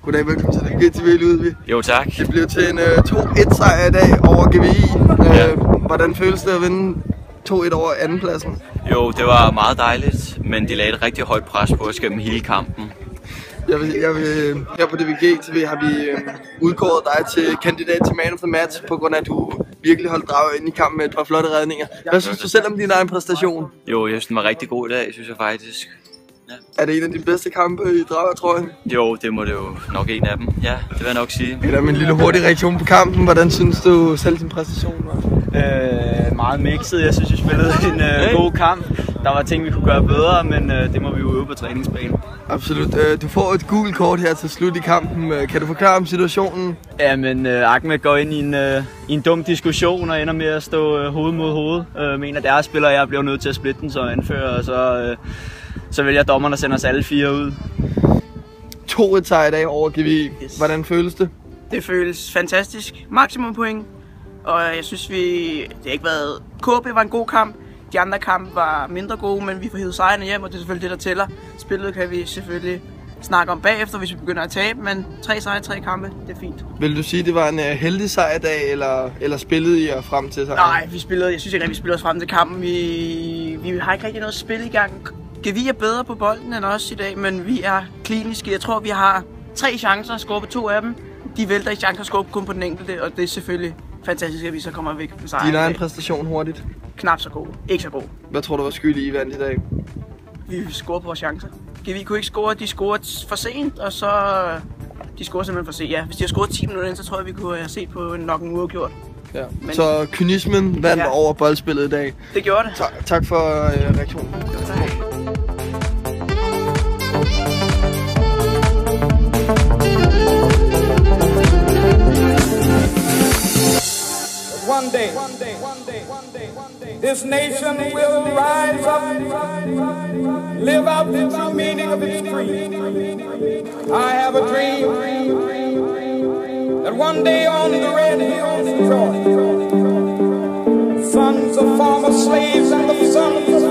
Goddag, velkommen til den GTV Ludvig. Jo, tak. Det blev til en 2-1 sejr i dag over GVI. Ja. Hvordan føles det at vinde 2-1 over andenpladsen? Jo, det var meget dejligt, men de lagde et rigtig højt pres på os gennem hele kampen. Her på DVG TV har vi udkåret dig til kandidat til Man of the Match, på grund af at du virkelig holdt draget ind i kampen med et par flotte redninger. Hvad synes du selv om din egen præstation? Jo, jeg synes den var rigtig god i dag, synes jeg faktisk. Ja. Er det en af de bedste kampe i dragertrøjen? Jo, det må det jo nok en af dem. Ja, det vil jeg nok sige. Eller med en lille hurtig reaktion på kampen. Hvordan synes du selv din præstation var? Meget mixet. Jeg synes, vi spillede en god kamp. Der var ting, vi kunne gøre bedre, men det må vi jo øve på træningsbanen. Absolut. Du får et gult kort her til slut i kampen. Kan du forklare om situationen? Ja, men Ahmed går ind i en dum diskussion og ender med at stå hoved mod hoved. Mener deres spiller, jeg bliver nødt til at splitte den som anfører, og så vælger dommeren at sende os alle 4 ud. 2-1 sejr i dag over GVI. Yes. Hvordan føles det? Det føles fantastisk. Maksimum point. Og jeg synes, det har ikke været... KB var en god kamp. De andre kampe var mindre gode, men vi får hævet sejrene hjem, og det er selvfølgelig det, der tæller. Spillet kan vi selvfølgelig snakke om bagefter, hvis vi begynder at tabe, men 3 sejre, 3 kampe, det er fint. Vil du sige, det var en heldig sejrdag, eller spillede I jer frem til sejren? Nej, jeg synes ikke, at vi spillede os frem til kampen. Vi har ikke rigtig noget spil i gang. Vi er bedre på bolden end os i dag, men vi er kliniske. Jeg tror, vi har 3 chancer at score på 2 af dem. De vælter i chancer at score kun på den enkelte, og det er selvfølgelig fantastisk, at vi så kommer væk med sejren. Din egen præstation hurtigt? Knap så god. Ikke så god. Hvad tror du var skyld i vandt i dag? Vi scorede på vores chancer. Vi kunne ikke score, de scorede for sent, og så... De scorede simpelthen for sent, ja. Hvis de havde scoret 10 minutter ind, så tror jeg, vi kunne have set på nok en uafgjort. Ja. Men... Så kynismen vandt over boldspillet i dag? Det gjorde det. Tak for reaktionen. One day, this nation will rise up, live out the true meaning of its creed. I have a dream that one day on the red hills of Georgia, sons of former slaves and the sons of